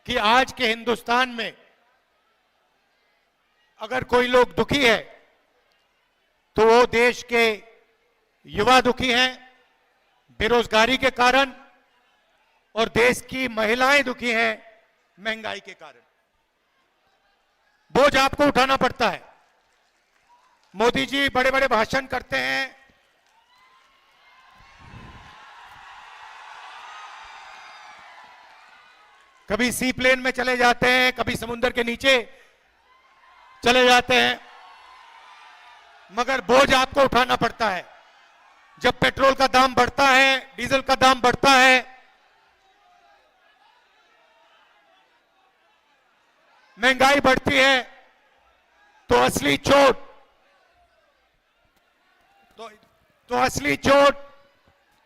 कि आज के हिंदुस्तान में अगर कोई लोग दुखी है तो वो देश के युवा दुखी हैं बेरोजगारी के कारण, और देश की महिलाएं दुखी हैं महंगाई के कारण। बोझ आपको उठाना पड़ता है। मोदी जी बड़े बड़े भाषण करते हैं, कभी सी प्लेन में चले जाते हैं, कभी समुद्र के नीचे चले जाते हैं, मगर बोझ आपको उठाना पड़ता है। जब पेट्रोल का दाम बढ़ता है, डीजल का दाम बढ़ता है, महंगाई बढ़ती है, तो असली चोट असली चोट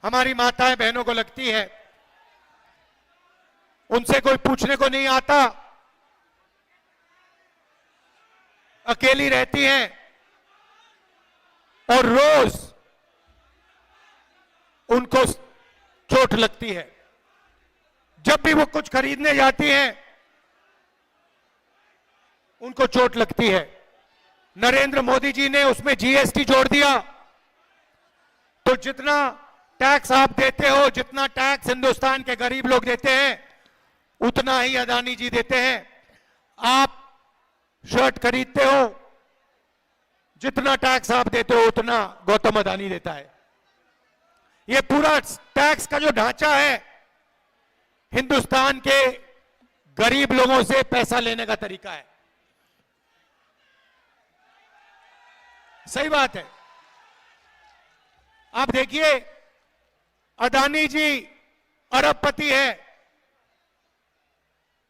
हमारी माताएं बहनों को लगती है। उनसे कोई पूछने को नहीं आता, अकेली रहती हैं और रोज उनको चोट लगती है। जब भी वो कुछ खरीदने जाती हैं उनको चोट लगती है। नरेंद्र मोदी जी ने उसमें जीएसटी जोड़ दिया, तो जितना टैक्स आप देते हो, जितना टैक्स हिंदुस्तान के गरीब लोग देते हैं, उतना ही अदानी जी देते हैं। आप शर्ट खरीदते हो, जितना टैक्स आप देते हो उतना गौतम अदानी देता है। ये पूरा टैक्स का जो ढांचा है हिंदुस्तान के गरीब लोगों से पैसा लेने का तरीका है। सही बात है। आप देखिए, अदानी जी अरबपति है,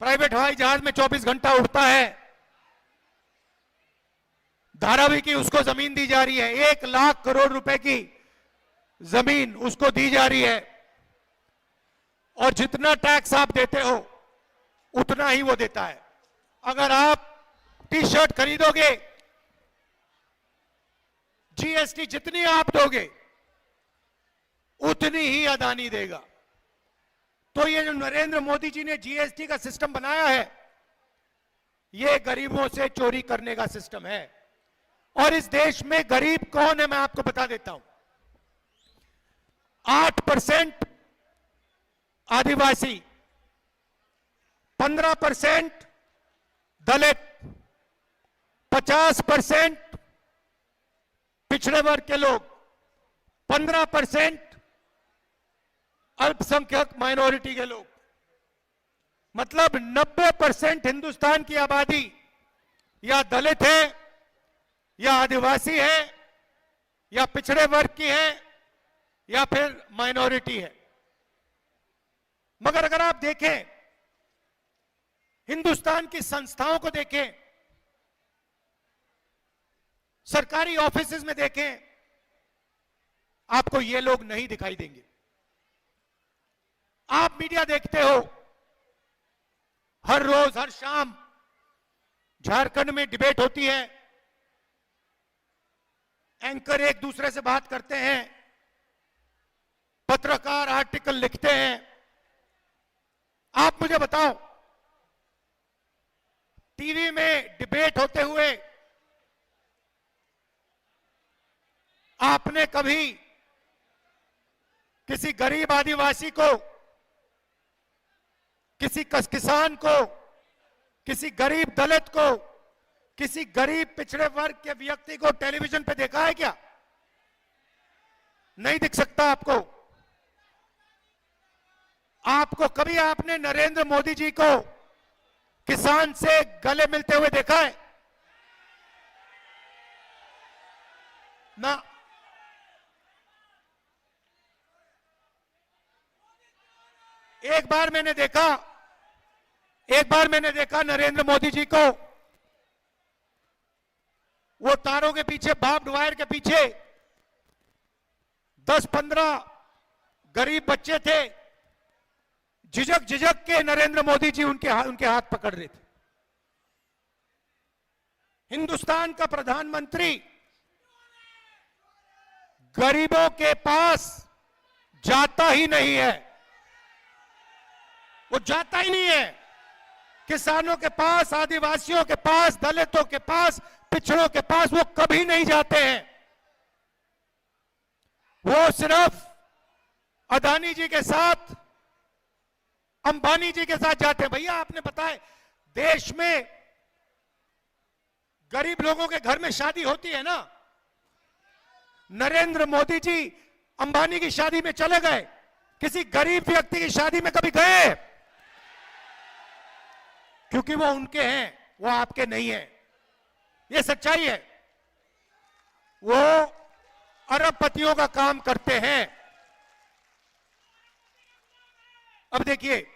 प्राइवेट हवाई जहाज में 24 घंटा उड़ता है, धारावी की उसको जमीन दी जा रही है, 1 लाख करोड़ रुपए की जमीन उसको दी जा रही है, और जितना टैक्स आप देते हो उतना ही वो देता है। अगर आप टी शर्ट खरीदोगे, जीएसटी जितनी आप दोगे उतनी ही अदानी देगा। तो ये जो नरेंद्र मोदी जी ने जीएसटी का सिस्टम बनाया है, ये गरीबों से चोरी करने का सिस्टम है। और इस देश में गरीब कौन है मैं आपको बता देता हूं। 8% आदिवासी, 15% दलित, 50% पिछड़े वर्ग के लोग, 15% अल्पसंख्यक माइनॉरिटी के लोग। मतलब 90% हिंदुस्तान की आबादी या दलित है, या आदिवासी है, या पिछड़े वर्ग की है, या फिर माइनॉरिटी है। मगर अगर आप देखें, हिंदुस्तान की संस्थाओं को देखें, सरकारी ऑफिसेज में देखें, आपको ये लोग नहीं दिखाई देंगे। आप मीडिया देखते हो, हर रोज हर शाम झारखंड में डिबेट होती है, एंकर एक दूसरे से बात करते हैं, पत्रकार आर्टिकल लिखते हैं। आप मुझे बताओ, टीवी में डिबेट होते हुए आपने कभी किसी गरीब आदिवासी को, किसी किसान को, किसी गरीब दलित को, किसी गरीब पिछड़े वर्ग के व्यक्ति को टेलीविजन पे देखा है क्या? नहीं दिख सकता आपको। आपको कभी आपने नरेंद्र मोदी जी को किसान से गले मिलते हुए देखा है? ना। एक बार मैंने देखा नरेंद्र मोदी जी को, वो तारों के पीछे, बार्ब्ड वायर के पीछे 10-15 गरीब बच्चे थे, झिझक के नरेंद्र मोदी जी उनके हाथ पकड़ रहे थे। हिंदुस्तान का प्रधानमंत्री गरीबों के पास जाता ही नहीं है, वो जाता ही नहीं है। किसानों के पास, आदिवासियों के पास, दलितों के पास, पिछड़ों के पास वो कभी नहीं जाते हैं। वो सिर्फ अदानी जी के साथ, अंबानी जी के साथ जाते हैं। भैया आपने पता है देश में गरीब लोगों के घर में शादी होती है ना, नरेंद्र मोदी जी अंबानी की शादी में चले गए, किसी गरीब व्यक्ति की शादी में कभी गए? क्योंकि वो उनके हैं, वो आपके नहीं हैं। ये सच्चाई है। वो अरबपतियों का काम करते हैं। अब देखिए